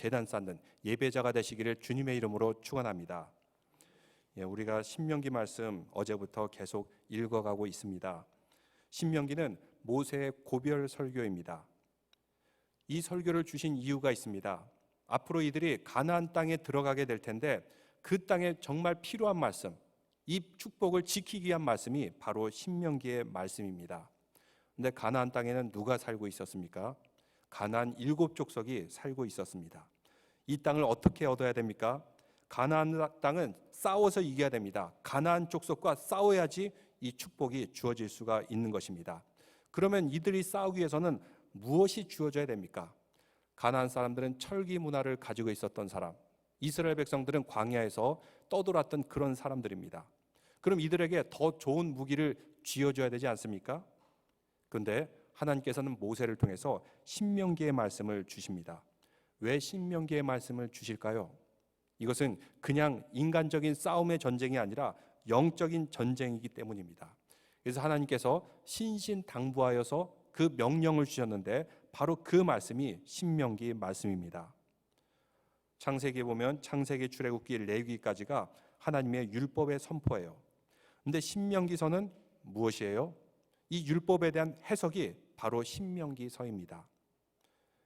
제단 쌓는 예배자가 되시기를 주님의 이름으로 축원합니다. 우리가 신명기 말씀 어제부터 계속 읽어가고 있습니다. 신명기는 모세의 고별 설교입니다. 이 설교를 주신 이유가 있습니다. 앞으로 이들이 가나안 땅에 들어가게 될 텐데 그 땅에 정말 필요한 말씀, 이 축복을 지키기 위한 말씀이 바로 신명기의 말씀입니다. 근데 가나안 땅에는 누가 살고 있었습니까? 가나안 7족속이 살고 있었습니다. 이 땅을 어떻게 얻어야 됩니까? 가나안 땅은 싸워서 이겨야 됩니다. 가나안 족속과 싸워야지 이 축복이 주어질 수가 있는 것입니다. 그러면 이들이 싸우기 위해서는 무엇이 주어져야 됩니까? 가나안 사람들은 철기 문화를 가지고 있었던 사람, 이스라엘 백성들은 광야에서 떠돌았던 그런 사람들입니다. 그럼 이들에게 더 좋은 무기를 쥐어줘야 되지 않습니까? 그런데 하나님께서는 모세를 통해서 신명기의 말씀을 주십니다. 왜 신명기의 말씀을 주실까요? 이것은 그냥 인간적인 싸움의 전쟁이 아니라 영적인 전쟁이기 때문입니다. 그래서 하나님께서 신신당부하여서 그 명령을 주셨는데 바로 그 말씀이 신명기 말씀입니다. 창세기에 보면 창세기, 출애굽기, 레위기까지가 하나님의 율법의 선포예요. 그런데 신명기서는 무엇이에요? 이 율법에 대한 해석이 바로 신명기서입니다.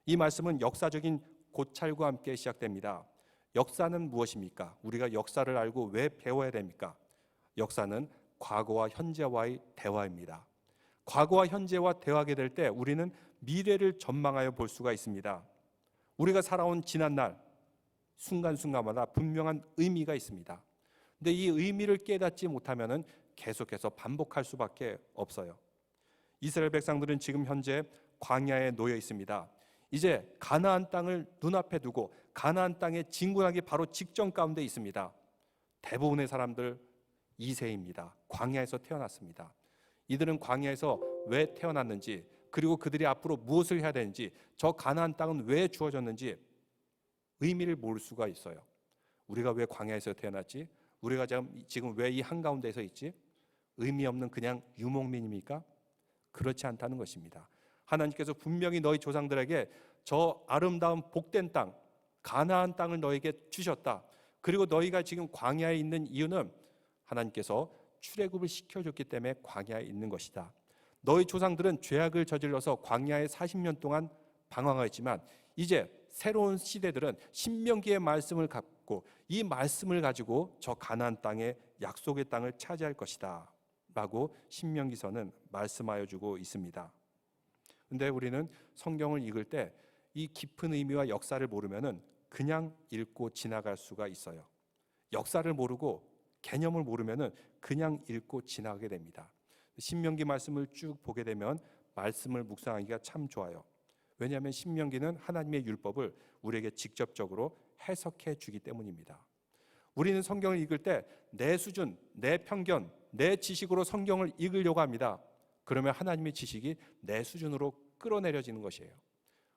이 말씀은 역사적인 고찰과 함께 시작됩니다. 역사는 무엇입니까? 우리가 역사를 알고 왜 배워야 됩니까? 역사는 과거와 현재와의 대화입니다. 과거와 현재와 대화하게 될 때 우리는 미래를 전망하여 볼 수가 있습니다. 우리가 살아온 지난날 순간순간마다 분명한 의미가 있습니다. 근데 이 의미를 깨닫지 못하면 계속해서 반복할 수밖에 없어요. 이스라엘 백성들은 지금 현재 광야에 놓여 있습니다. 이제 가나안 땅을 눈앞에 두고 가나안 땅에 진군하기 바로 직전 가운데 있습니다. 대부분의 사람들 2세입니다. 광야에서 태어났습니다. 이들은 광야에서 왜 태어났는지, 그리고 그들이 앞으로 무엇을 해야 되는지, 저 가나안 땅은 왜 주어졌는지 의미를 모를 수가 있어요. 우리가 왜 광야에서 태어났지? 우리가 지금 왜 이 한가운데서 있지? 의미 없는 그냥 유목민입니까? 그렇지 않다는 것입니다. 하나님께서 분명히 너희 조상들에게 저 아름다운 복된 땅, 가나안 땅을 너에게 주셨다. 그리고 너희가 지금 광야에 있는 이유는 하나님께서 출애굽을 시켜줬기 때문에 광야에 있는 것이다. 너희 조상들은 죄악을 저질러서 광야에 40년 동안 방황하였지만 이제 새로운 시대들은 신명기의 말씀을 갖고 이 말씀을 가지고 저 가나안 땅의 약속의 땅을 차지할 것이다 라고 신명기서는 말씀하여 주고 있습니다. 근데 우리는 성경을 읽을 때 이 깊은 의미와 역사를 모르면 그냥 읽고 지나갈 수가 있어요. 역사를 모르고 개념을 모르면 그냥 읽고 지나가게 됩니다. 신명기 말씀을 쭉 보게 되면 말씀을 묵상하기가 참 좋아요. 왜냐하면 신명기는 하나님의 율법을 우리에게 직접적으로 해석해 주기 때문입니다. 우리는 성경을 읽을 때 내 수준, 내 편견, 내 지식으로 성경을 읽으려고 합니다. 그러면 하나님의 지식이 내 수준으로 끌어내려지는 것이에요.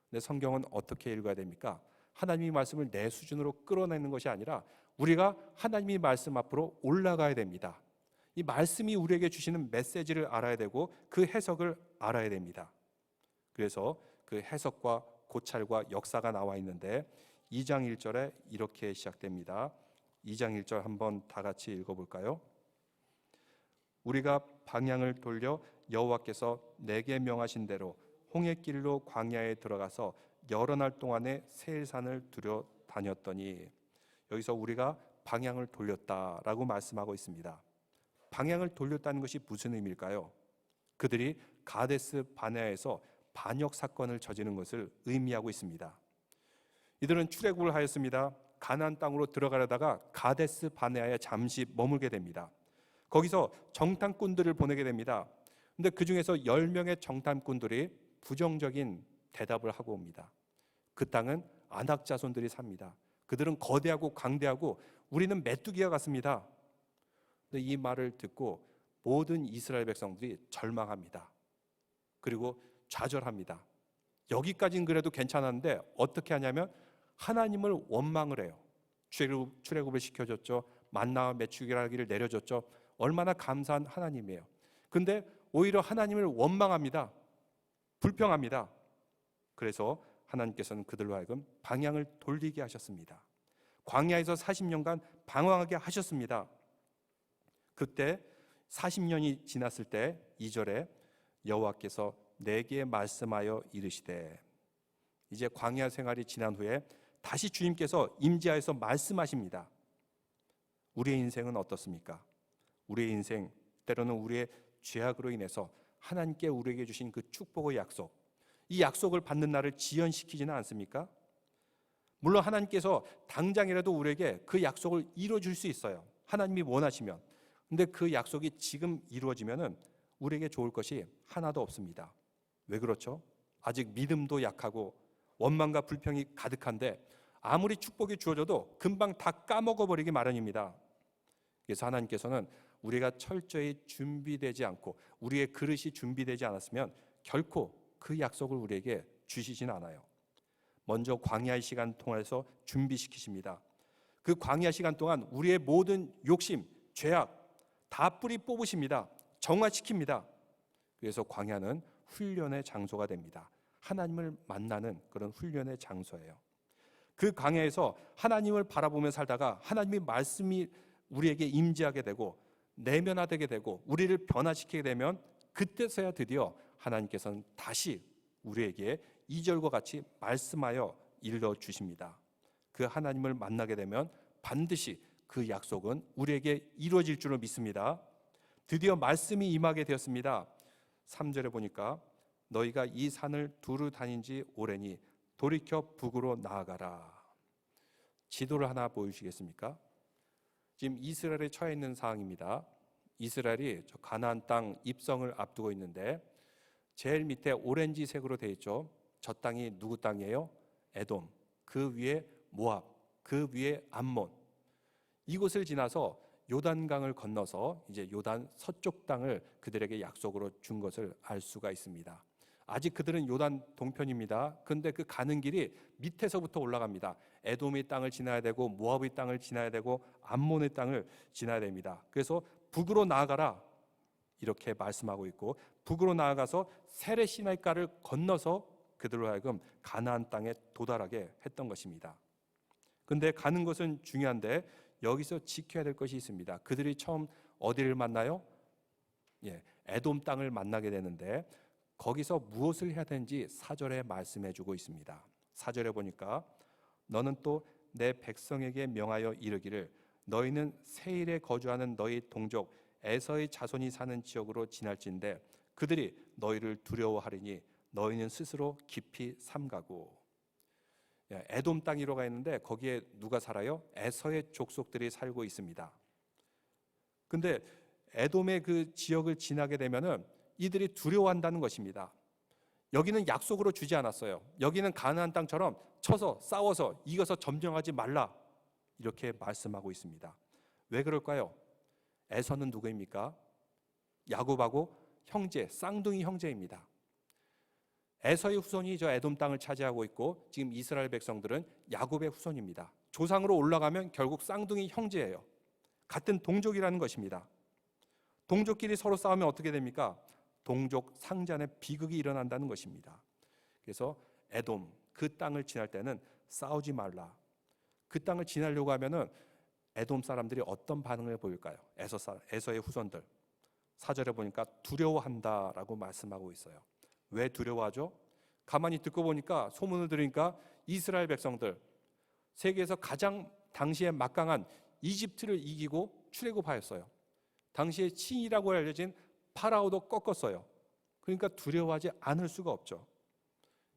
근데 성경은 어떻게 읽어야 됩니까? 하나님의 말씀을 내 수준으로 끌어내는 것이 아니라 우리가 하나님의 말씀 앞으로 올라가야 됩니다. 이 말씀이 우리에게 주시는 메시지를 알아야 되고 그 해석을 알아야 됩니다. 그래서 그 해석과 고찰과 역사가 나와 있는데 2장 1절에 이렇게 시작됩니다. 2장 1절 한번 다 같이 읽어볼까요? 우리가 방향을 돌려 여호와께서 내게 명하신 대로 홍해길로 광야에 들어가서 여러 날 동안에 세일산을 두려 다녔더니, 여기서 우리가 방향을 돌렸다라고 말씀하고 있습니다. 방향을 돌렸다는 것이 무슨 의미일까요? 그들이 가데스 바네아에서 반역 사건을 저지른 것을 의미하고 있습니다. 이들은 출애굽을 하였습니다. 가나안 땅으로 들어가려다가 가데스 바네아에 잠시 머물게 됩니다. 거기서 정탐꾼들을 보내게 됩니다. 근데 그 중에서 10명의 정탐꾼들이 부정적인 대답을 하고 옵니다. 그 땅은 아낙 자손들이 삽니다. 그들은 거대하고 강대하고 우리는 메뚜기와 같습니다. 근데 이 말을 듣고 모든 이스라엘 백성들이 절망합니다. 그리고 좌절합니다. 여기까지는 그래도 괜찮았는데 어떻게 하냐면 하나님을 원망을 해요. 출애굽을 시켜줬죠. 만나와 메추기라기를 내려줬죠. 얼마나 감사한 하나님이에요. 근데 오히려 하나님을 원망합니다. 불평합니다. 그래서 하나님께서는 그들로 하여금 방향을 돌리게 하셨습니다. 광야에서 40년간 방황하게 하셨습니다. 그때 40년이 지났을 때 2절에 여호와께서 내게 말씀하여 이르시되, 이제 광야 생활이 지난 후에 다시 주님께서 임재하여서 말씀하십니다. 우리의 인생은 어떻습니까? 우리의 인생, 때로는 우리의 죄악으로 인해서 하나님께 우리에게 주신 그 축복의 약속, 이 약속을 받는 날을 지연시키지는 않습니까? 물론 하나님께서 당장이라도 우리에게 그 약속을 이루어줄 수 있어요. 하나님이 원하시면. 근데 그 약속이 지금 이루어지면은 우리에게 좋을 것이 하나도 없습니다. 왜 그렇죠? 아직 믿음도 약하고 원망과 불평이 가득한데 아무리 축복이 주어져도 금방 다 까먹어버리기 마련입니다. 그래서 하나님께서는 우리가 철저히 준비되지 않고 우리의 그릇이 준비되지 않았으면 결코 그 약속을 우리에게 주시진 않아요. 먼저 광야의 시간 통해서 준비시키십니다. 그 광야 시간 동안 우리의 모든 욕심, 죄악 다 뿌리 뽑으십니다. 정화시킵니다. 그래서 광야는 훈련의 장소가 됩니다. 하나님을 만나는 그런 훈련의 장소예요. 그 광야에서 하나님을 바라보며 살다가 하나님의 말씀이 우리에게 임재하게 되고 내면화되게 되고 우리를 변화시키게 되면 그때서야 드디어 하나님께서는 다시 우리에게 2절과 같이 말씀하여 일러주십니다. 그 하나님을 만나게 되면 반드시 그 약속은 우리에게 이루어질 줄로 믿습니다. 드디어 말씀이 임하게 되었습니다. 3절에 보니까 너희가 이 산을 두루 다닌 지 오래니 돌이켜 북으로 나아가라. 지도를 하나 보여주시겠습니까? 지금 이스라엘에 처해 있는 상황입니다. 이스라엘이 저 가나안 땅 입성을 앞두고 있는데 제일 밑에 오렌지색으로 되어 있죠. 저 땅이 누구 땅이에요? 에돔. 그 위에 모압, 그 위에 암몬. 이곳을 지나서 요단강을 건너서 이제 요단 서쪽 땅을 그들에게 약속으로 준 것을 알 수가 있습니다. 아직 그들은 요단 동편입니다. 그런데 그 가는 길이 밑에서부터 올라갑니다. 에돔의 땅을 지나야 되고 모압의 땅을 지나야 되고 암몬의 땅을 지나야 됩니다. 그래서 북으로 나아가라 이렇게 말씀하고 있고 북으로 나아가서 세레 시내가를 건너서 그들로 하여금 가나안 땅에 도달하게 했던 것입니다. 그런데 가는 것은 중요한데 여기서 지켜야 될 것이 있습니다. 그들이 처음 어디를 만나요? 에돔 땅을 만나게 되는데 거기서 무엇을 해야 되는지 4절에 말씀해 주고 있습니다. 4절에 보니까 너는 또 내 백성에게 명하여 이르기를 너희는 세일에 거주하는 너희 동족 에서의 자손이 사는 지역으로 지날진대 그들이 너희를 두려워하리니 너희는 스스로 깊이 삼가고. 에돔 땅이로 가 있는데 거기에 누가 살아요? 에서의 족속들이 살고 있습니다. 근데 에돔의 그 지역을 지나게 되면은 이들이 두려워한다는 것입니다. 여기는 약속으로 주지 않았어요. 여기는 가나안 땅처럼 쳐서 싸워서 이겨서 점령하지 말라 이렇게 말씀하고 있습니다. 왜 그럴까요? 에서는 누구입니까? 야곱하고 형제, 쌍둥이 형제입니다. 에서의 후손이 저 에돔 땅을 차지하고 있고 지금 이스라엘 백성들은 야곱의 후손입니다. 조상으로 올라가면 결국 쌍둥이 형제예요. 같은 동족이라는 것입니다. 동족끼리 서로 싸우면 어떻게 됩니까? 동족 상잔의 비극이 일어난다는 것입니다. 그래서 에돔 그 땅을 지날 때는 싸우지 말라. 그 땅을 지나려고 하면은 에돔 사람들이 어떤 반응을 보일까요? 에서의 후손들 4절에 보니까 두려워한다라고 말씀하고 있어요. 왜 두려워하죠? 가만히 듣고 보니까 소문을 들으니까 이스라엘 백성들 세계에서 가장 당시에 막강한 이집트를 이기고 출애굽하였어요. 당시에 신이라고 알려진 파라오도 꺾었어요. 그러니까 두려워하지 않을 수가 없죠.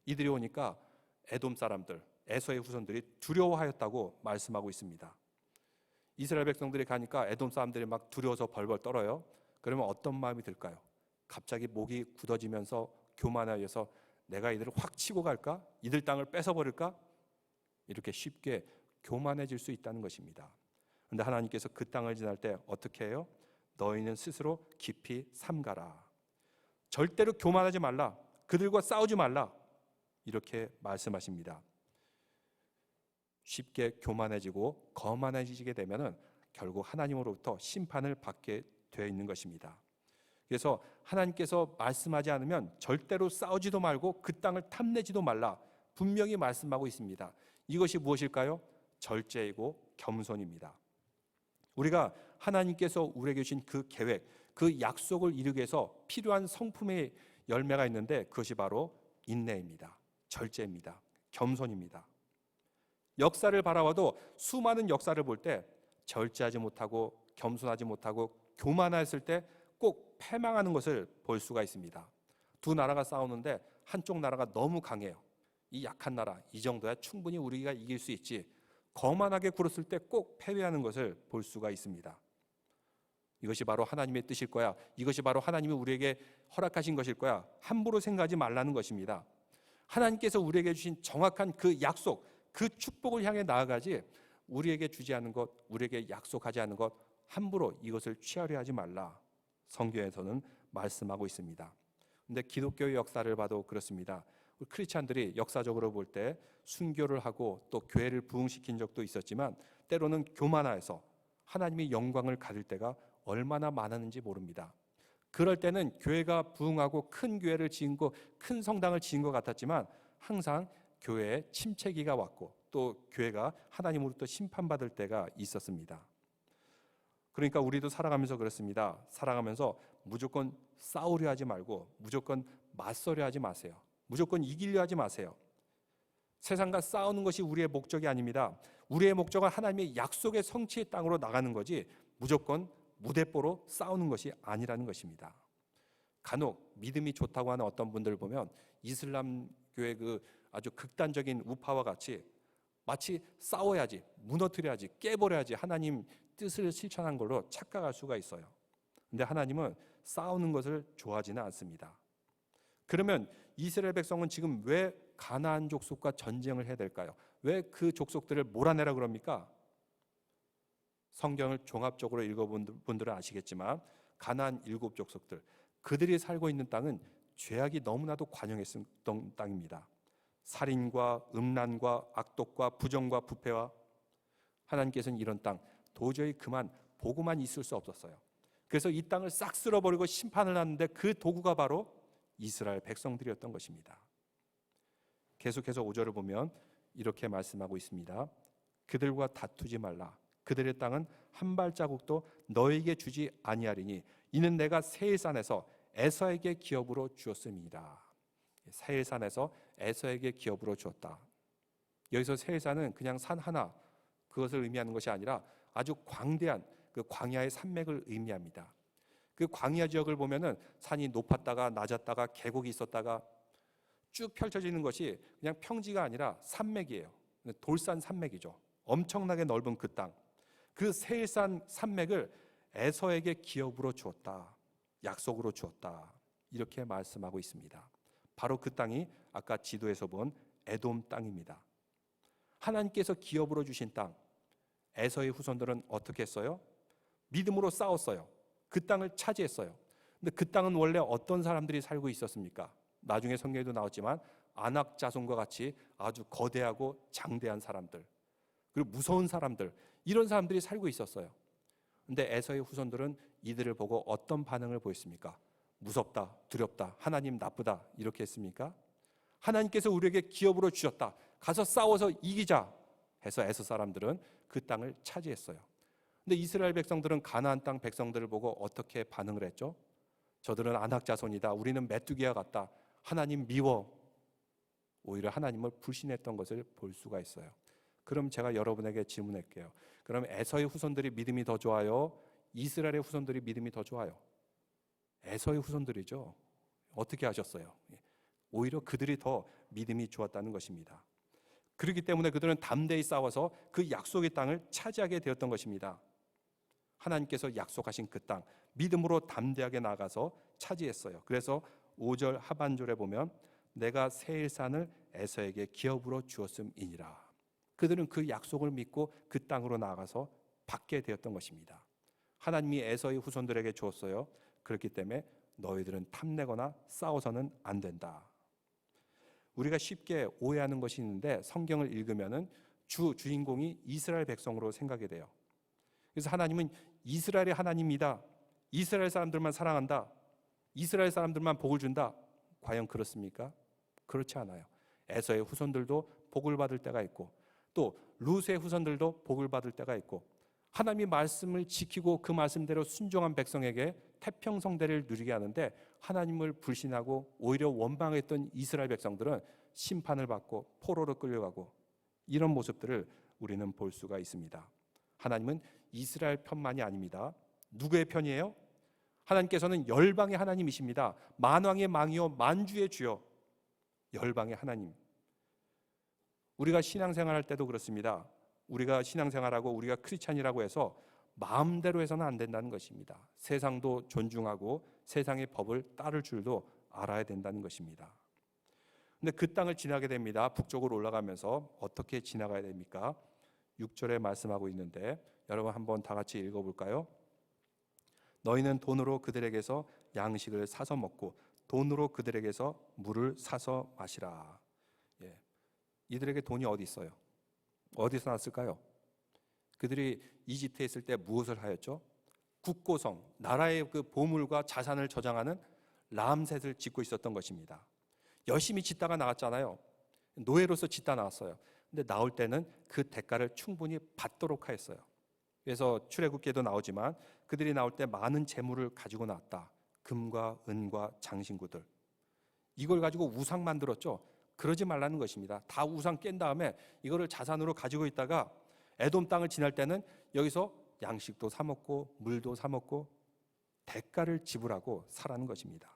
이들이 오니까 에돔 사람들, 에서의 후손들이 두려워하였다고 말씀하고 있습니다. 이스라엘 백성들이 가니까 에돔 사람들이 막 두려워서 벌벌 떨어요. 그러면 어떤 마음이 들까요? 갑자기 목이 굳어지면서 교만하여서 내가 이들을 확 치고 갈까? 이들 땅을 뺏어버릴까? 이렇게 쉽게 교만해질 수 있다는 것입니다. 그런데 하나님께서 그 땅을 지날 때 어떻게 해요? 너희는 스스로 깊이 삼가라. 절대로 교만하지 말라. 그들과 싸우지 말라. 이렇게 말씀하십니다. 쉽게 교만해지고 거만해지게 되면은 결국 하나님으로부터 심판을 받게 되어 있는 것입니다. 그래서 하나님께서 말씀하지 않으면 절대로 싸우지도 말고 그 땅을 탐내지도 말라. 분명히 말씀하고 있습니다. 이것이 무엇일까요? 절제이고 겸손입니다. 우리가 하나님께서 우리에게 주신 그 계획, 그 약속을 이루기 위해서 필요한 성품의 열매가 있는데 그것이 바로 인내입니다. 절제입니다. 겸손입니다. 역사를 바라봐도 수많은 역사를 볼 때 절제하지 못하고 겸손하지 못하고 교만했을 때 꼭 패망하는 것을 볼 수가 있습니다. 두 나라가 싸우는데 한쪽 나라가 너무 강해요. 이 약한 나라, 이 정도야 충분히 우리가 이길 수 있지. 거만하게 굴었을 때 꼭 패배하는 것을 볼 수가 있습니다. 이것이 바로 하나님의 뜻일 거야. 이것이 바로 하나님이 우리에게 허락하신 것일 거야. 함부로 생각하지 말라는 것입니다. 하나님께서 우리에게 주신 정확한 그 약속, 그 축복을 향해 나아가지 우리에게 주지 않은 것, 우리에게 약속하지 않은 것 함부로 이것을 취하려 하지 말라. 성경에서는 말씀하고 있습니다. 그런데 기독교의 역사를 봐도 그렇습니다. 크리스찬들이 역사적으로 볼 때 순교를 하고 또 교회를 부흥시킨 적도 있었지만 때로는 교만하여서 하나님의 영광을 가질 때가 얼마나 많았는지 모릅니다. 그럴 때는 교회가 부흥하고 큰 교회를 지은 큰 성당을 지은 것 같았지만 항상 교회에 침체기가 왔고 또 교회가 하나님으로부터 심판받을 때가 있었습니다. 그러니까 우리도 살아가면서 그렇습니다. 살아가면서 무조건 싸우려 하지 말고 무조건 맞서려 하지 마세요. 무조건 이기려 하지 마세요. 세상과 싸우는 것이 우리의 목적이 아닙니다. 우리의 목적은 하나님의 약속의 성취의 땅으로 나가는 거지 무조건 무대뽀로 싸우는 것이 아니라는 것입니다. 간혹 믿음이 좋다고 하는 어떤 분들 보면 이슬람 교회 그 아주 극단적인 우파와 같이 마치 싸워야지, 무너뜨려야지, 깨버려야지 하나님 뜻을 실천한 걸로 착각할 수가 있어요. 그런데 하나님은 싸우는 것을 좋아하지는 않습니다. 그러면 이스라엘 백성은 지금 왜 가나안 족속과 전쟁을 해야 될까요? 왜 그 족속들을 몰아내라 그럽니까? 성경을 종합적으로 읽어본 분들은 아시겠지만 가나안 7족속들, 그들이 살고 있는 땅은 죄악이 너무나도 관영했던 땅입니다. 살인과 음란과 악독과 부정과 부패와 하나님께서는 이런 땅 도저히 그만 보고만 있을 수 없었어요. 그래서 이 땅을 싹 쓸어버리고 심판을 하는데 그 도구가 바로 이스라엘 백성들이었던 것입니다. 계속해서 5절을 보면 이렇게 말씀하고 있습니다. 그들과 다투지 말라. 그들의 땅은 한 발자국도 너에게 주지 아니하리니 이는 내가 세일산에서 에서에게 기업으로 주었음이니라. 세일산에서 에서에게 기업으로 주었다. 여기서 세일산은 그냥 산 하나 그것을 의미하는 것이 아니라 아주 광대한 그 광야의 산맥을 의미합니다. 그 광야 지역을 보면은 산이 높았다가 낮았다가 계곡이 있었다가 쭉 펼쳐지는 것이 그냥 평지가 아니라 산맥이에요. 돌산 산맥이죠. 엄청나게 넓은 그 땅. 그 세일산 산맥을 에서에게 기업으로 주었다. 약속으로 주었다. 이렇게 말씀하고 있습니다. 바로 그 땅이 아까 지도에서 본 에돔 땅입니다. 하나님께서 기업으로 주신 땅, 에서의 후손들은 어떻게 했어요? 믿음으로 싸웠어요. 그 땅을 차지했어요. 근데 그 땅은 원래 어떤 사람들이 살고 있었습니까? 나중에 성경에도 나왔지만 아낙 자손과 같이 아주 거대하고 장대한 사람들, 그리고 무서운 사람들, 이런 사람들이 살고 있었어요. 근데 에서의 후손들은 이들을 보고 어떤 반응을 보였습니까? 무섭다, 두렵다, 하나님 나쁘다 이렇게 했습니까? 하나님께서 우리에게 기업으로 주셨다. 가서 싸워서 이기자 해서 에서 사람들은 그 땅을 차지했어요. 근데 이스라엘 백성들은 가나안 땅 백성들을 보고 어떻게 반응을 했죠? 저들은 아낙 자손이다. 우리는 메뚜기와 같다. 하나님 미워. 오히려 하나님을 불신했던 것을 볼 수가 있어요. 그럼 제가 여러분에게 질문할게요. 그럼 에서의 후손들이 믿음이 더 좋아요? 이스라엘의 후손들이 믿음이 더 좋아요? 에서의 후손들이죠. 어떻게 하셨어요? 오히려 그들이 더 믿음이 좋았다는 것입니다. 그렇기 때문에 그들은 담대히 싸워서 그 약속의 땅을 차지하게 되었던 것입니다. 하나님께서 약속하신 그 땅, 믿음으로 담대하게 나가서 차지했어요. 그래서 5절 하반절에 보면 내가 세일산을 에서에게 기업으로 주었음이니라. 그들은 그 약속을 믿고 그 땅으로 나아가서 받게 되었던 것입니다. 하나님이 에서의 후손들에게 주었어요. 그렇기 때문에 너희들은 탐내거나 싸워서는 안 된다. 우리가 쉽게 오해하는 것이 있는데 성경을 읽으면은 주인공이 이스라엘 백성으로 생각이 돼요. 그래서 하나님은 이스라엘의 하나님이다. 이스라엘 사람들만 사랑한다. 이스라엘 사람들만 복을 준다. 과연 그렇습니까? 그렇지 않아요. 에서의 후손들도 복을 받을 때가 있고 또 룻의 후손들도 복을 받을 때가 있고 하나님의 말씀을 지키고 그 말씀대로 순종한 백성에게 태평성대를 누리게 하는데 하나님을 불신하고 오히려 원망했던 이스라엘 백성들은 심판을 받고 포로로 끌려가고 이런 모습들을 우리는 볼 수가 있습니다. 하나님은 이스라엘 편만이 아닙니다. 누구의 편이에요? 하나님께서는 열방의 하나님이십니다. 만왕의 망이요 만주의 주요, 열방의 하나님. 우리가 신앙생활할 때도 그렇습니다. 우리가 신앙생활하고 우리가 크리스찬이라고 해서 마음대로 해서는 안 된다는 것입니다. 세상도 존중하고 세상의 법을 따를 줄도 알아야 된다는 것입니다. 근데 그 땅을 지나게 됩니다. 북쪽으로 올라가면서 어떻게 지나가야 됩니까? 6절에 말씀하고 있는데 여러분 한번 다 같이 읽어볼까요? 너희는 돈으로 그들에게서 양식을 사서 먹고 돈으로 그들에게서 물을 사서 마시라. 예. 이들에게 돈이 어디 있어요? 어디서 났을까요? 그들이 이집트에 있을 때 무엇을 하였죠? 국고성, 나라의 그 보물과 자산을 저장하는 람셋을 짓고 있었던 것입니다. 열심히 짓다가 나왔잖아요. 노예로서 짓다 나왔어요. 근데 나올 때는 그 대가를 충분히 받도록 하였어요. 그래서 출애굽기에도 나오지만 그들이 나올 때 많은 재물을 가지고 나왔다. 금과 은과 장신구들. 이걸 가지고 우상 만들었죠. 그러지 말라는 것입니다. 다 우상 깬 다음에 이거를 자산으로 가지고 있다가 에돔 땅을 지날 때는 여기서 양식도 사 먹고 물도 사 먹고 대가를 지불하고 살라는 것입니다.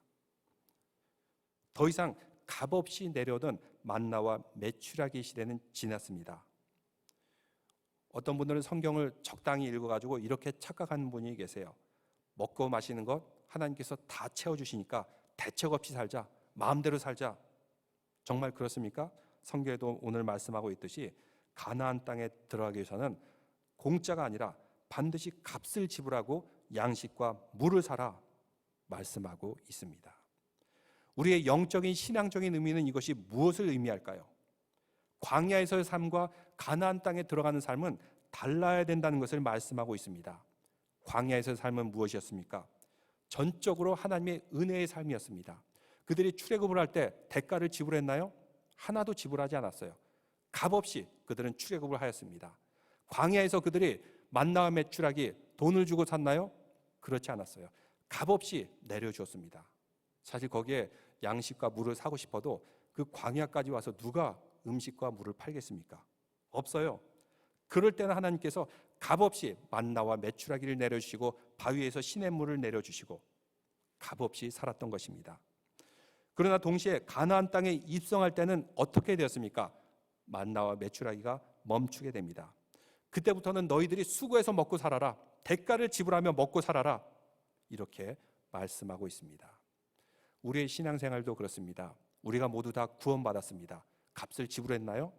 더 이상 값없이 내려오던 만나와 메추라기 시대는 지났습니다. 어떤 분들은 성경을 적당히 읽어가지고 이렇게 착각하는 분이 계세요. 먹고 마시는 것 하나님께서 다 채워주시니까 대책 없이 살자, 마음대로 살자. 정말 그렇습니까? 성경에도 오늘 말씀하고 있듯이 가나안 땅에 들어가기 위해서는 공짜가 아니라 반드시 값을 지불하고 양식과 물을 사라 말씀하고 있습니다. 우리의 영적인 신앙적인 의미는 이것이 무엇을 의미할까요? 광야에서의 삶과 가나안 땅에 들어가는 삶은 달라야 된다는 것을 말씀하고 있습니다. 광야에서의 삶은 무엇이었습니까? 전적으로 하나님의 은혜의 삶이었습니다. 그들이 출애굽을 할 때 대가를 지불했나요? 하나도 지불하지 않았어요. 값없이 그들은 출애굽을 하였습니다. 광야에서 그들이 만나와 메추라기 돈을 주고 샀나요? 그렇지 않았어요. 값없이 내려주었습니다. 사실 거기에 양식과 물을 사고 싶어도 그 광야까지 와서 누가 음식과 물을 팔겠습니까? 없어요. 그럴 때는 하나님께서 값없이 만나와 메추라기를 내려주시고 바위에서 시냇물을 내려주시고 값없이 살았던 것입니다. 그러나 동시에 가나안 땅에 입성할 때는 어떻게 되었습니까? 만나와 메추라기가 멈추게 됩니다. 그때부터는 너희들이 수고해서 먹고 살아라. 대가를 지불하며 먹고 살아라. 이렇게 말씀하고 있습니다. 우리의 신앙생활도 그렇습니다. 우리가 모두 다 구원받았습니다. 값을 지불했나요?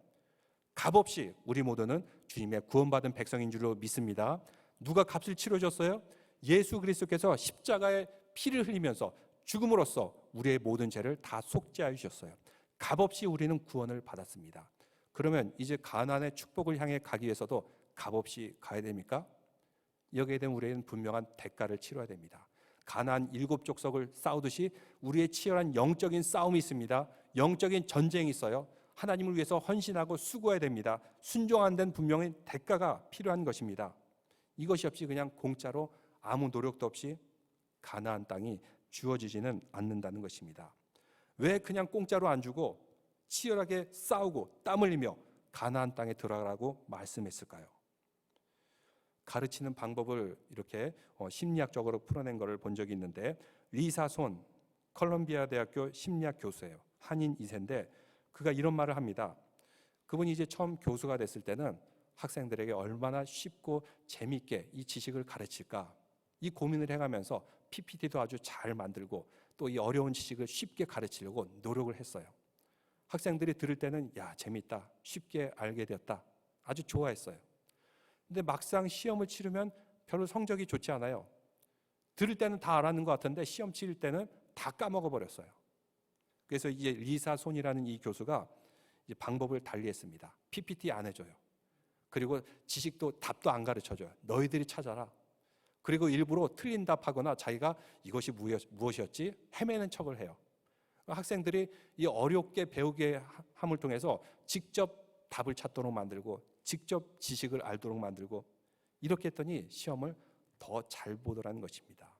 값없이 우리 모두는 주님의 구원받은 백성인 줄로 믿습니다. 누가 값을 치러줬어요? 예수 그리스도께서 십자가에 피를 흘리면서 죽음으로써 우리의 모든 죄를 다 속죄하여 주셨어요. 값없이 우리는 구원을 받았습니다. 그러면 이제 가나안의 축복을 향해 가기 위해서도 값없이 가야 됩니까? 여기에 대한 우리는 분명한 대가를 치러야 됩니다. 가나안 7족속을 싸우듯이 우리의 치열한 영적인 싸움이 있습니다. 영적인 전쟁이 있어요. 하나님을 위해서 헌신하고 수고해야 됩니다. 순종하는 데는 분명히 대가가 필요한 것입니다. 이것이 없이 그냥 공짜로 아무 노력도 없이 가나안 땅이 주어지지는 않는다는 것입니다. 왜 그냥 공짜로 안 주고 치열하게 싸우고 땀 흘리며 가나안 땅에 들어가라고 말씀했을까요? 가르치는 방법을 이렇게 심리학적으로 풀어낸 것을 본 적이 있는데 리사 손 컬럼비아 대학교 심리학 교수예요. 한인 2세인데 그가 이런 말을 합니다. 그분이 이제 처음 교수가 됐을 때는 학생들에게 얼마나 쉽고 재미있게 이 지식을 가르칠까 이 고민을 해가면서 PPT도 아주 잘 만들고 또 이 어려운 지식을 쉽게 가르치려고 노력을 했어요. 학생들이 들을 때는 야 재밌다, 쉽게 알게 되었다, 아주 좋아했어요. 근데 막상 시험을 치르면 별로 성적이 좋지 않아요. 들을 때는 다 알았는 것 같은데 시험 치를 때는 다 까먹어 버렸어요. 그래서 이제 리사 손이라는 이 교수가 이제 방법을 달리했습니다. PPT 안 해줘요. 그리고 지식도 답도 안 가르쳐줘요. 너희들이 찾아라. 그리고 일부러 틀린 답하거나 자기가 이것이 무엇이었지 헤매는 척을 해요. 학생들이 이 어렵게 배우게 함을 통해서 직접 답을 찾도록 만들고 직접 지식을 알도록 만들고 이렇게 했더니 시험을 더 잘 보더라는 것입니다.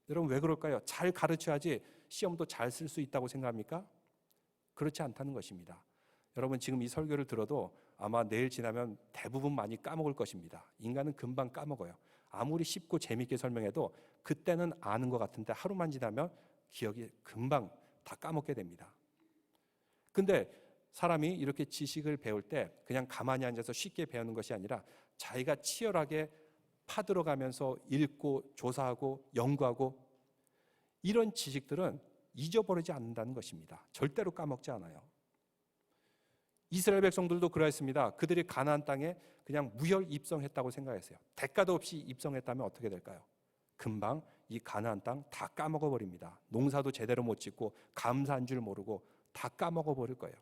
여러분 왜 그럴까요? 잘 가르쳐야지 시험도 잘 쓸 수 있다고 생각합니까? 그렇지 않다는 것입니다. 여러분 지금 이 설교를 들어도 아마 내일 지나면 대부분 많이 까먹을 것입니다. 인간은 금방 까먹어요. 아무리 쉽고 재밌게 설명해도 그때는 아는 것 같은데 하루만 지나면 기억이 금방 다 까먹게 됩니다. 근데 사람이 이렇게 지식을 배울 때 그냥 가만히 앉아서 쉽게 배우는 것이 아니라 자기가 치열하게 파들어가면서 읽고 조사하고 연구하고 이런 지식들은 잊어버리지 않는다는 것입니다. 절대로 까먹지 않아요. 이스라엘 백성들도 그러했습니다. 그들이 가나안 땅에 그냥 무혈 입성했다고 생각했어요. 대가도 없이 입성했다면 어떻게 될까요? 금방 이 가나안 땅 다 까먹어 버립니다. 농사도 제대로 못 짓고 감사한 줄 모르고 다 까먹어 버릴 거예요.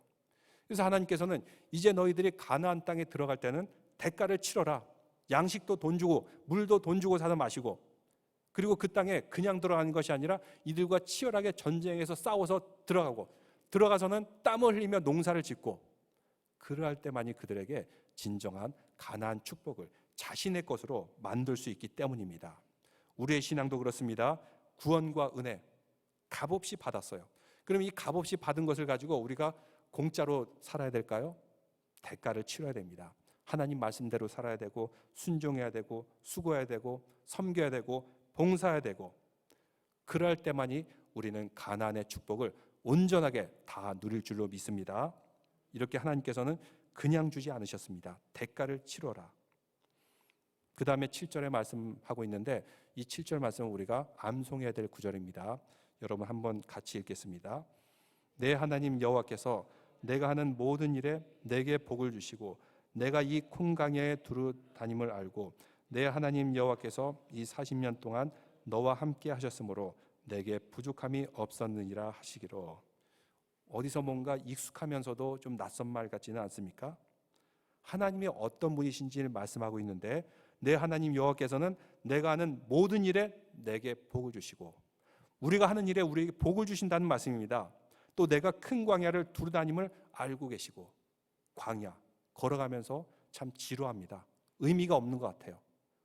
그래서 하나님께서는 이제 너희들이 가나안 땅에 들어갈 때는 대가를 치러라. 양식도 돈 주고 물도 돈 주고 사서 마시고 그리고 그 땅에 그냥 들어가는 것이 아니라 이들과 치열하게 전쟁에서 싸워서 들어가서는 땀을 흘리며 농사를 짓고 그러할 때만이 그들에게 진정한 가나안 축복을 자신의 것으로 만들 수 있기 때문입니다. 우리의 신앙도 그렇습니다. 구원과 은혜 값없이 받았어요. 그럼 이 값없이 받은 것을 가지고 우리가 공짜로 살아야 될까요? 대가를 치러야 됩니다. 하나님 말씀대로 살아야 되고 순종해야 되고 수고해야 되고 섬겨야 되고 봉사해야 되고 그럴 때만이 우리는 가나안의 축복을 온전하게 다 누릴 줄로 믿습니다. 이렇게 하나님께서는 그냥 주지 않으셨습니다. 대가를 치러라. 그 다음에 7절에 말씀하고 있는데 이 7절 말씀은 우리가 암송해야 될 구절입니다. 여러분 한번 같이 읽겠습니다. 내 하나님 여호와께서 내가 하는 모든 일에 내게 복을 주시고 내가 이 콩강야에 두루 다님을 알고 내 하나님 여호와께서 이 40년 동안 너와 함께 하셨으므로 내게 부족함이 없었느니라 하시기로. 어디서 뭔가 익숙하면서도 좀 낯선 말 같지는 않습니까? 하나님이 어떤 분이신지를 말씀하고 있는데 내 하나님 여호와께서는 내가 하는 모든 일에 내게 복을 주시고 우리가 하는 일에 우리에게 복을 주신다는 말씀입니다. 또 내가 큰 광야를 두루다님을 알고 계시고 광야 걸어가면서 참 지루합니다. 의미가 없는 것 같아요.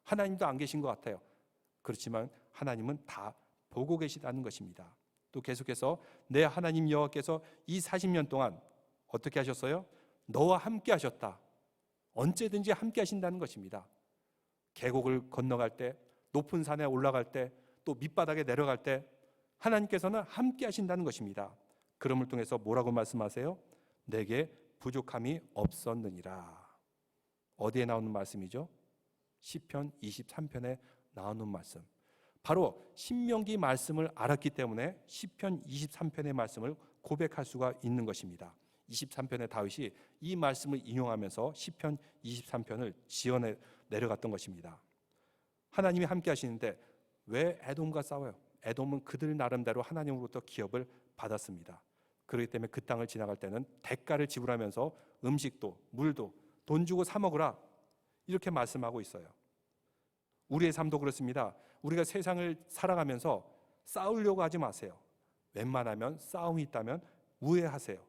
하나님도 안 계신 것 같아요. 그렇지만 하나님은 다 보고 계시다는 것입니다. 또 계속해서 내 하나님 여호와께서 이 40년 동안 어떻게 하셨어요? 너와 함께 하셨다. 언제든지 함께 하신다는 것입니다. 계곡을 건너갈 때, 높은 산에 올라갈 때, 또 밑바닥에 내려갈 때 하나님께서는 함께 하신다는 것입니다. 그럼을 통해서 뭐라고 말씀하세요? 내게 부족함이 없었느니라. 어디에 나오는 말씀이죠? 시편 23편에 나오는 말씀. 바로 신명기 말씀을 알았기 때문에 시편 23편의 말씀을 고백할 수가 있는 것입니다. 23편의 다윗이 이 말씀을 인용하면서 시편 23편을 지어내 내려갔던 것입니다. 하나님이 함께 하시는데 왜 에돔과 싸워요? 에돔은 그들 나름대로 하나님으로부터 기업을 받았습니다. 그렇기 때문에 그 땅을 지나갈 때는 대가를 지불하면서 음식도 물도 돈 주고 사 먹으라 이렇게 말씀하고 있어요. 우리의 삶도 그렇습니다. 우리가 세상을 살아가면서 싸우려고 하지 마세요. 웬만하면 싸움이 있다면 우애하세요.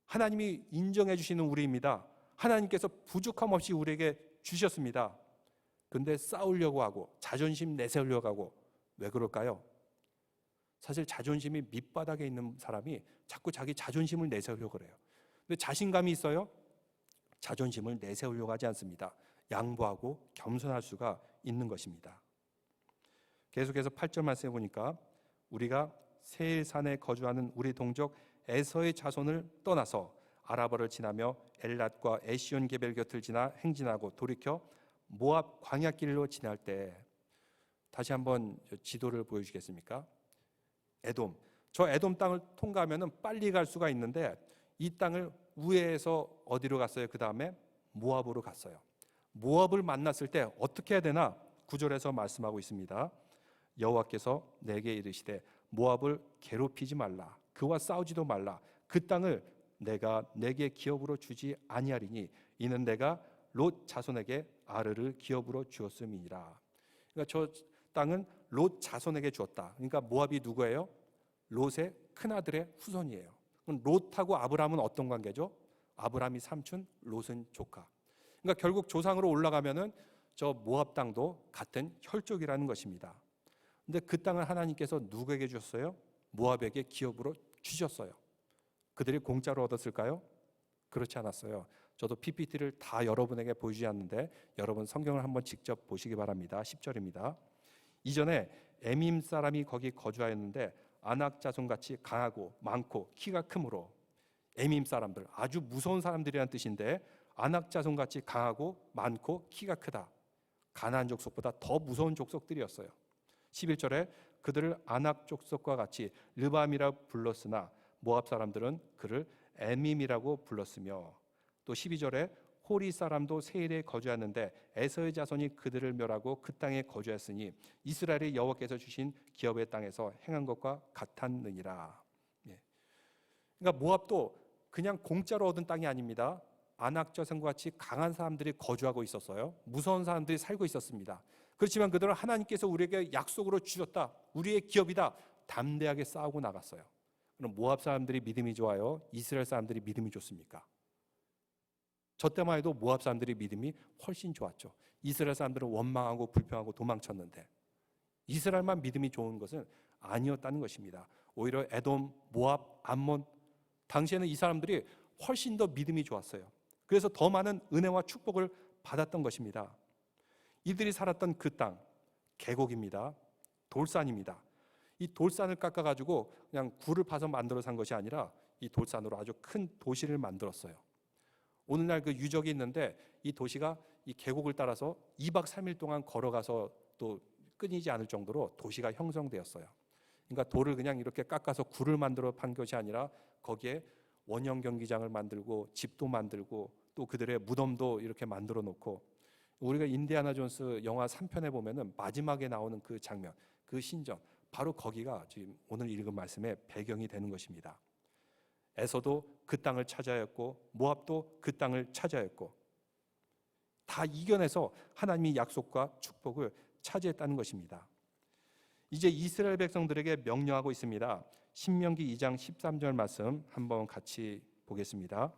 하나님이 인정해 주시는 우리입니다. 하나님께서 부족함 없이 우리에게 주셨습니다. 근데 싸우려고 하고 자존심 내세우려고 하고 왜 그럴까요? 사실 자존심이 밑바닥에 있는 사람이 자꾸 자기 자존심을 내세우려고 그래요. 근데 자신감이 있어요? 자존심을 내세우려고 하지 않습니다. 양보하고 겸손할 수가 있는 것입니다. 계속해서 8절 말씀해 보니까 우리가 세일산에 거주하는 우리 동족 에서의 자손을 떠나서 아라바를 지나며 엘랏과 에시온 게벨 곁을 지나 행진하고 돌이켜 모압 광야길로 지날 때 다시 한번 지도를 보여주시겠습니까? 에돔. 저 에돔 땅을 통과하면 빨리 갈 수가 있는데 이 땅을 우회해서 어디로 갔어요? 그 다음에 모압으로 갔어요. 모압을 만났을 때 어떻게 해야 되나? 9절에서 말씀하고 있습니다. 여호와께서 내게 이르시되 모압을 괴롭히지 말라. 그와 싸우지도 말라. 그 땅을 내가 내게 기업으로 주지 아니하리니 이는 내가 롯 자손에게 아르를 기업으로 주었음이니라. 그러니까 저 땅은 롯 자손에게 주었다. 그러니까 모압이 누구예요? 롯의 큰아들의 후손이에요. 그럼 롯하고 아브라함은 어떤 관계죠? 아브라함이 삼촌, 롯은 조카. 그러니까 결국 조상으로 올라가면은 저 모압 땅도 같은 혈족이라는 것입니다. 근데 그 땅을 하나님께서 누구에게 주셨어요? 모압에게 기업으로 주셨어요. 그들이 공짜로 얻었을까요? 그렇지 않았어요. 저도 PPT를 다 여러분에게 보여주지 않는데 여러분 성경을 한번 직접 보시기 바랍니다. 10절입니다. 이전에 에밈 사람이 거기 거주하였는데 아낙 자손같이 강하고 많고 키가 크므로, 에밈 사람들 아주 무서운 사람들이라는 뜻인데 아낙 자손같이 강하고 많고 키가 크다. 가나안 족속보다 더 무서운 족속들이었어요. 11절에 그들을 아낙 족속과 같이 르밤이라 불렀으나 모압 사람들은 그를 에밈이라고 불렀으며, 또 12절에 호리 사람도 세일에 거주하였는데 에서의 자손이 그들을 멸하고 그 땅에 거주했으니 이스라엘이 여호와께서 주신 기업의 땅에서 행한 것과 같았느니라. 그러니까 모압도 그냥 공짜로 얻은 땅이 아닙니다. 아낙 자손과 같이 강한 사람들이 거주하고 있었어요. 무서운 사람들이 살고 있었습니다. 그렇지만 그들은 하나님께서 우리에게 약속으로 주셨다, 우리의 기업이다, 담대하게 싸우고 나갔어요. 그럼 모압 사람들이 믿음이 좋아요? 이스라엘 사람들이 믿음이 좋습니까? 저 때만 해도 모압 사람들이 믿음이 훨씬 좋았죠. 이스라엘 사람들은 원망하고 불평하고 도망쳤는데 이스라엘만 믿음이 좋은 것은 아니었다는 것입니다. 오히려 에돔, 모압, 암몬, 당시에는 이 사람들이 훨씬 더 믿음이 좋았어요. 그래서 더 많은 은혜와 축복을 받았던 것입니다. 이들이 살았던 그 땅, 계곡입니다. 돌산입니다. 이 돌산을 깎아가지고 그냥 굴을 파서 만들어 산 것이 아니라 이 돌산으로 아주 큰 도시를 만들었어요. 오늘날 그 유적이 있는데 이 도시가 이 계곡을 따라서 2박 3일 동안 걸어가서 또 끊이지 않을 정도로 도시가 형성되었어요. 그러니까 돌을 그냥 이렇게 깎아서 굴을 만들어 판 것이 아니라 거기에 원형 경기장을 만들고 집도 만들고 또 그들의 무덤도 이렇게 만들어 놓고, 우리가 인디아나 존스 영화 3편에 보면은 마지막에 나오는 그 장면, 그 신전, 바로 거기가 지금 오늘 읽은 말씀의 배경이 되는 것입니다. 에서도 그 땅을 차지하였고 모압도 그 땅을 차지하였고 다 이겨내서 하나님의 약속과 축복을 차지했다는 것입니다. 이제 이스라엘 백성들에게 명령하고 있습니다. 신명기 2장 13절 말씀 한번 같이 보겠습니다.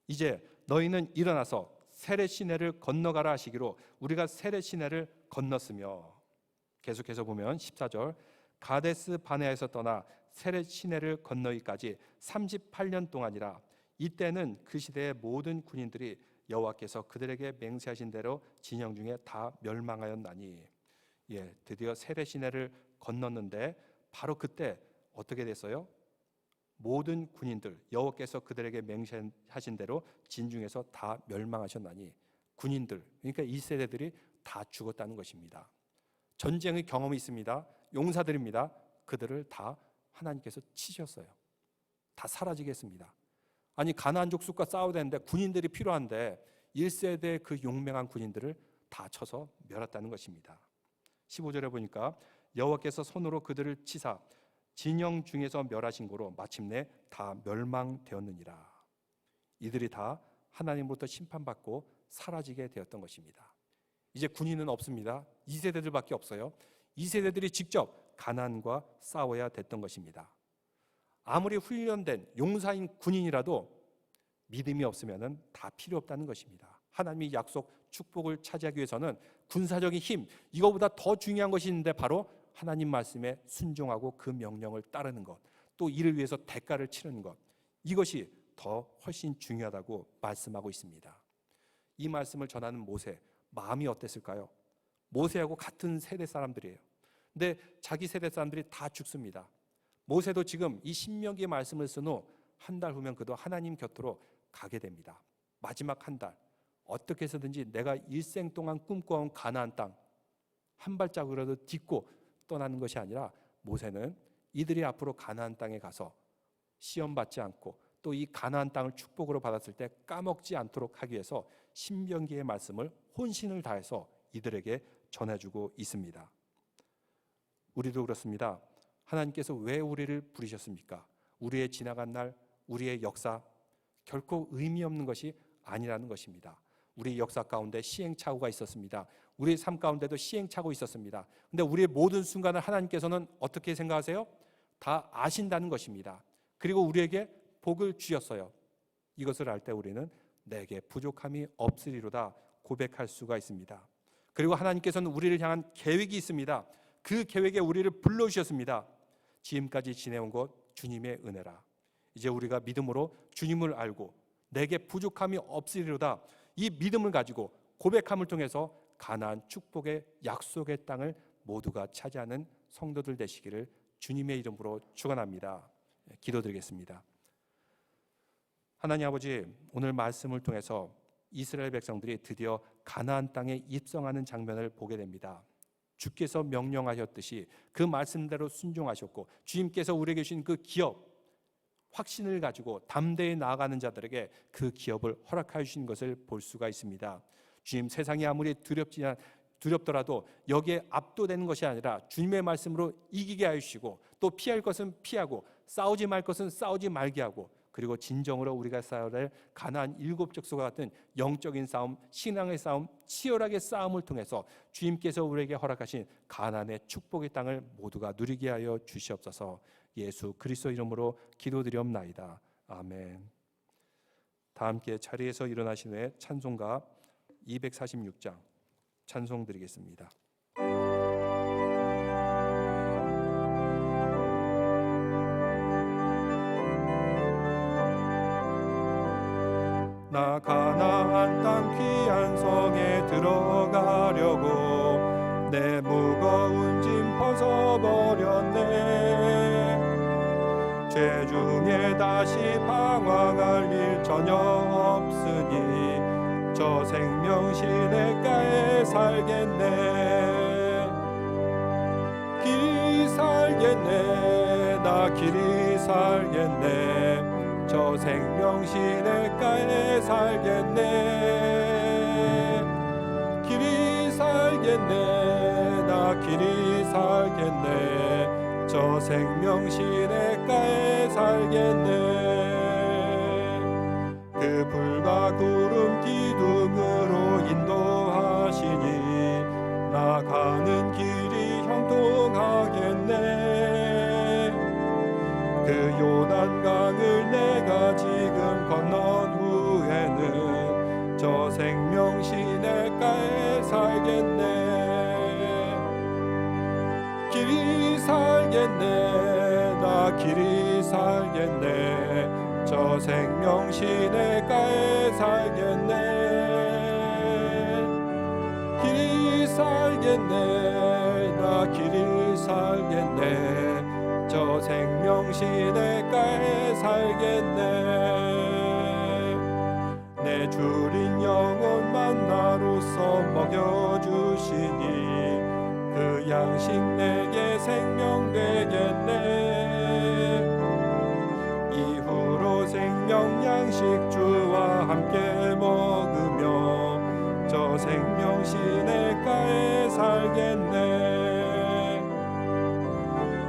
이제 너희는 일어나서 세렛 시내를 건너가라 하시기로 우리가 세렛 시내를 건넜으며, 계속해서 보면 14절, 가데스 바네아에서 떠나 세렛 시내를 건너기까지 38년 동안이라. 이때는 그 시대의 모든 군인들이 여호와께서 그들에게 맹세하신 대로 진영 중에 다 멸망하였나니. 드디어 세렛 시내를 건넜는데 바로 그때 어떻게 됐어요? 모든 군인들, 여호와께서 그들에게 맹세하신 대로 진중에서 다 멸망하셨나니. 군인들, 그러니까 1세대들이 다 죽었다는 것입니다. 전쟁의 경험이 있습니다. 용사들입니다. 그들을 다 하나님께서 치셨어요. 다 사라지게 했습니다. 아니, 가나안 족속과 싸워야 되는데 군인들이 필요한데 1세대 그 용맹한 군인들을 다 쳐서 멸했다는 것입니다. 15절에 보니까 여호와께서 손으로 그들을 치사 진영 중에서 멸하신 거로 마침내 다 멸망되었느니라. 이들이 다 하나님으로부터 심판받고 사라지게 되었던 것입니다. 이제 군인은 없습니다. 2세대들밖에 없어요. 2세대들이 직접 가나안과 싸워야 됐던 것입니다. 아무리 훈련된 용사인 군인이라도 믿음이 없으면 다 필요 없다는 것입니다. 하나님의 약속, 축복을 차지하기 위해서는 군사적인 힘, 이거보다 더 중요한 것이 있는데 바로 하나님 말씀에 순종하고 그 명령을 따르는 것, 또 이를 위해서 대가를 치르는 것, 이것이 더 훨씬 중요하다고 말씀하고 있습니다. 이 말씀을 전하는 모세, 마음이 어땠을까요? 모세하고 같은 세대 사람들이에요. 근데 자기 세대 사람들이 다 죽습니다. 모세도 지금 이 신명기의 말씀을 쓴 후 한 달 후면 그도 하나님 곁으로 가게 됩니다. 마지막 한 달, 어떻게 해서든지 내가 일생 동안 꿈꿔온 가나안 땅 한 발자국이라도 딛고 떠나는 것이 아니라, 모세는 이들이 앞으로 가나안 땅에 가서 시험받지 않고 또 이 가나안 땅을 축복으로 받았을 때 까먹지 않도록 하기 위해서 신명기의 말씀을 혼신을 다해서 이들에게 전해주고 있습니다. 우리도 그렇습니다. 하나님께서 왜 우리를 부르셨습니까? 우리의 지나간 날, 우리의 역사, 결코 의미 없는 것이 아니라는 것입니다. 우리 역사 가운데 시행착오가 있었습니다. 우리의 삶 가운데도 시행착오 있었습니다. 근데 우리의 모든 순간을 하나님께서는 어떻게 생각하세요? 다 아신다는 것입니다. 그리고 우리에게 복을 주셨어요. 이것을 알 때 우리는 내게 부족함이 없으리로다 고백할 수가 있습니다. 그리고 하나님께서는 우리를 향한 계획이 있습니다. 그 계획에 우리를 불러주셨습니다. 지금까지 지내온 것 주님의 은혜라. 이제 우리가 믿음으로 주님을 알고 내게 부족함이 없으리로다, 이 믿음을 가지고 고백함을 통해서 가나안 축복의 약속의 땅을 모두가 차지하는 성도들 되시기를 주님의 이름으로 축원합니다. 기도드리겠습니다. 하나님 아버지, 오늘 말씀을 통해서 이스라엘 백성들이 드디어 가나안 땅에 입성하는 장면을 보게 됩니다. 주께서 명령하셨듯이 그 말씀대로 순종하셨고 주님께서 우리에게 주신 그 기업, 확신을 가지고 담대히 나아가는 자들에게 그 기업을 허락하여 주신 것을 볼 수가 있습니다. 주님, 세상이 아무리 두렵더라도 여기에 압도되는 것이 아니라 주님의 말씀으로 이기게 하여 주시고, 또 피할 것은 피하고 싸우지 말 것은 싸우지 말게 하고, 그리고 진정으로 우리가 싸워야 할 가나안 7족속과 같은 영적인 싸움, 신앙의 싸움, 치열하게 싸움을 통해서 주님께서 우리에게 허락하신 가나안의 축복의 땅을 모두가 누리게 하여 주시옵소서. 예수 그리스도 이름으로 기도드리옵나이다. 아멘. 다 함께 자리에서 일어나신 후에 찬송가 246장 찬송 드리겠습니다. 나 가나안 땅 귀한 성에 들어가려고 내 무거운 짐 벗어버렸네. 죄 중에 다시 방황할 일 전혀 없으니 저 생명 시냇가에 살겠네. 길이 살겠네. 나 길이 살겠네. 저 생명 시냇가에 살겠네. 길이 살겠네. 나 길이 살겠네. 저 생명 시냇가에 살겠네. 그 불과 구름 기둥으로 인도하시니 나 가는 길이 형통하겠네. 그 요단강을 내가 지금 건넌 후에는 저 생명 시냇가에 살겠네. 길이 살겠네. 나 길이 살겠네. 저 생명 시냇가에 살겠네. 길이 살겠네. 나 길이 살겠네. 저 생명 시냇가에 살겠네. 내 주린 영혼 만나로서 먹여주시니 그 양식 내게 생명 되겠네. 이후로 생명 양식 주와 함께 먹으며 저 생명 시냇가에 살겠네.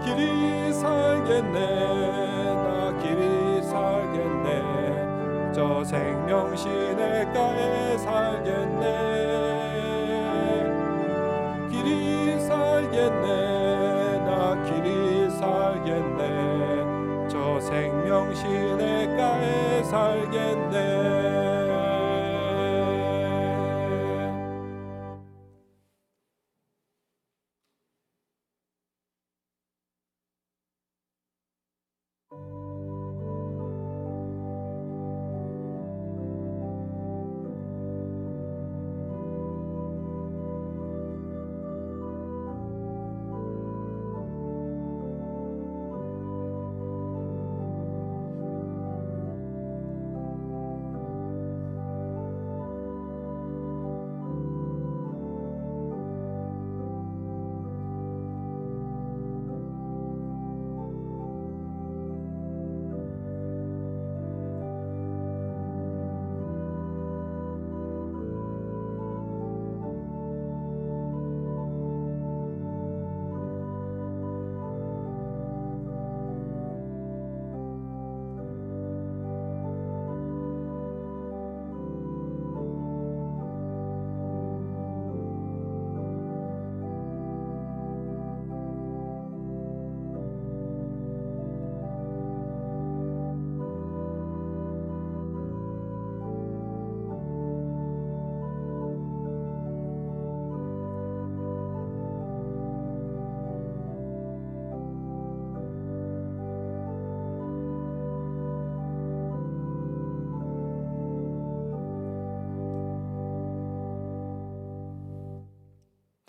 길이 살겠네. 나 길이 살겠네. 저 생명 시냇가에 살겠네. 길이 살겠네. 나 길이 살겠네. 저 생명 시냇가에 살겠네.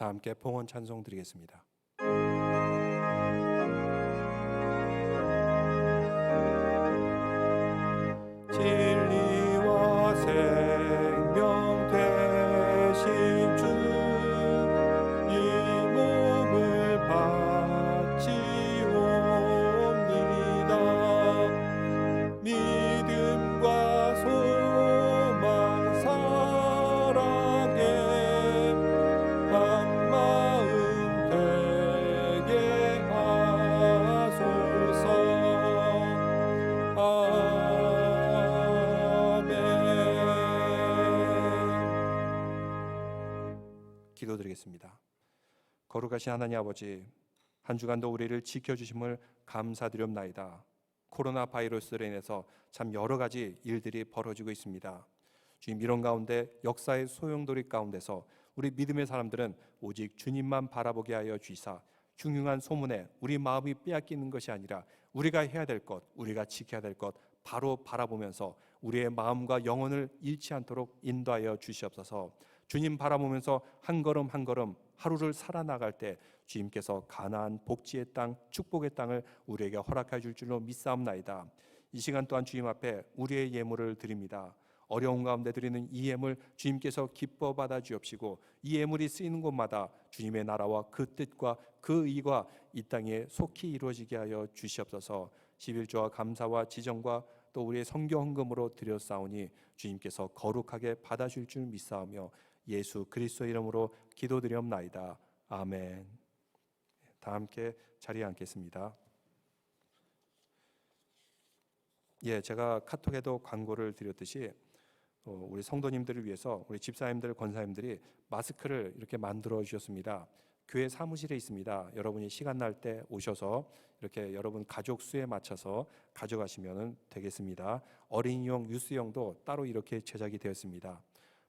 다 함께 봉헌 찬송 드리겠습니다. 진리와 생명 되신 주, 이 몸을 바치옵니다. 믿음과 소망 사랑에 한 마음 되게 하소서. 기도드리겠습니다. 거룩하신 하나님 아버지, 한 주간도 우리를 지켜주심을 감사드립나이다. 코로나 바이러스로 인해서 참 여러 가지 일들이 벌어지고 있습니다. 주님, 이런 가운데 역사의 소용돌이 가운데서 우리 믿음의 사람들은 오직 주님만 바라보게 하여 주시사 흉흉한 소문에 우리 마음이 빼앗기는 것이 아니라 우리가 해야 될 것, 우리가 지켜야 될 것 바로 바라보면서 우리의 마음과 영혼을 잃지 않도록 인도하여 주시옵소서. 주님 바라보면서 한 걸음 한 걸음 하루를 살아나갈 때 주님께서 가나안 복지의 땅, 축복의 땅을 우리에게 허락해 줄 줄로 믿사옵나이다. 이 시간 또한 주님 앞에 우리의 예물을 드립니다. 어려운 가운데 드리는 이 예물 주님께서 기뻐 받아 주옵시고, 이 예물이 쓰이는 곳마다 주님의 나라와 그 뜻과 그 의가 이 땅에 속히 이루어지게 하여 주시옵소서. 11조와 감사와 지정과 또 우리의 선교 헌금으로 드렸사오니 주님께서 거룩하게 받아줄 줄 믿사오며 예수 그리스도 이름으로 기도드리옵나이다. 아멘. 다 함께 자리에 앉겠습니다. 제가 카톡에도 광고를 드렸듯이 우리 성도님들을 위해서 우리 집사님들, 권사님들이 마스크를 이렇게 만들어 주셨습니다. 교회 사무실에 있습니다. 여러분이 시간 날 때 오셔서 이렇게 여러분 가족 수에 맞춰서 가져가시면 되겠습니다. 어린이용, 유스용도 따로 이렇게 제작이 되었습니다.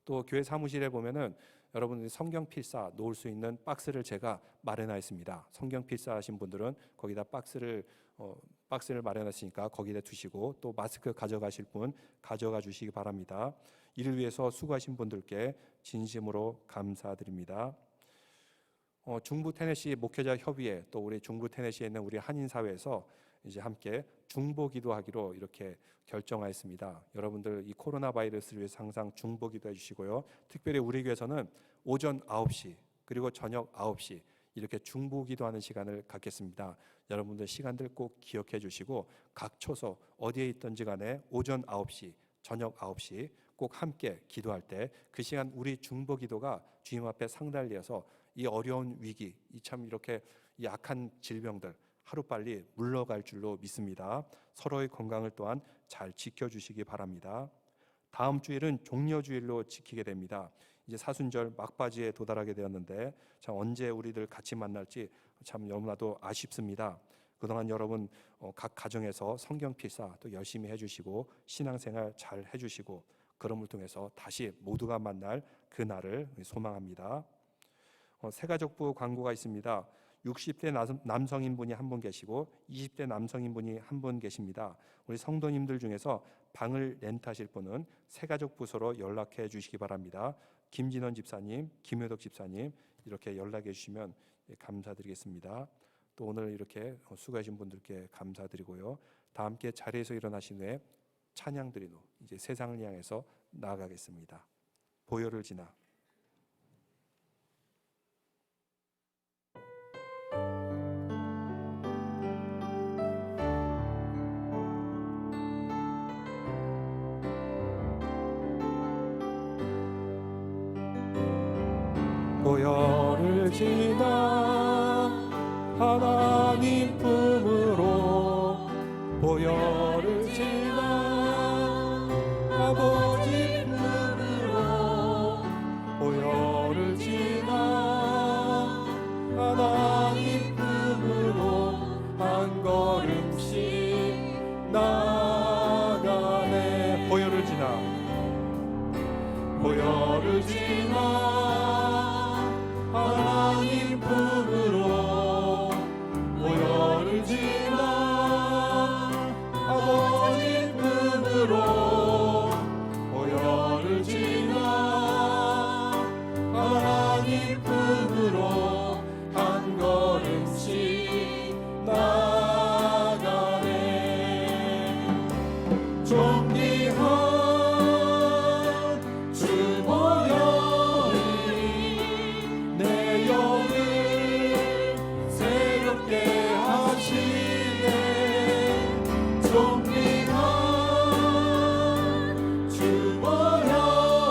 또 교회 사무실에 보면은 여러분들이 성경 필사 놓을 수 있는 박스를 제가 마련하였습니다. 성경 필사 하신 분들은 거기다 박스를 마련했으니까 거기다 두시고, 또 마스크 가져가실 분 가져가 주시기 바랍니다. 이를 위해서 수고하신 분들께 진심으로 감사드립니다. 중부 테네시 목회자 협의회, 또 우리 중부 테네시에 있는 우리 한인 사회에서 이제 함께 중보 기도하기로 이렇게 결정하였습니다. 여러분들 이 코로나 바이러스를 위해서 항상 중보 기도해 주시고요. 특별히 우리 교회에서는 오전 9시 그리고 저녁 9시 이렇게 중보 기도하는 시간을 갖겠습니다. 여러분들 시간들 꼭 기억해 주시고 각 초소 어디에 있든지 간에 오전 9시, 저녁 9시 꼭 함께 기도할 때 그 시간 우리 중보 기도가 주님 앞에 상달되어서 이 어려운 위기, 이 참 이렇게 약한 질병들 하루빨리 물러갈 줄로 믿습니다. 서로의 건강을 또한 잘 지켜주시기 바랍니다. 다음 주일은 종려주일로 지키게 됩니다. 이제 사순절 막바지에 도달하게 되었는데 참 언제 우리들 같이 만날지 참 너무나도 아쉽습니다. 그동안 여러분 각 가정에서 성경 필사 또 열심히 해주시고 신앙생활 잘 해주시고 그럼을 통해서 다시 모두가 만날 그 날을 소망합니다. 새가족부 광고가 있습니다. 60대 남성인분이 한 분 계시고 20대 남성인분이 한 분 계십니다. 우리 성도님들 중에서 방을 렌트하실 분은 새가족 부서로 연락해 주시기 바랍니다. 김진원 집사님, 김효덕 집사님 이렇게 연락해 주시면 감사드리겠습니다. 또 오늘 이렇게 수고하신 분들께 감사드리고요. 다 함께 자리에서 일어나신 후에 찬양 드린 후 이제 세상을 향해서 나아가겠습니다. 보혈을 지나 보혈을 지나 하나님 품으로 보혈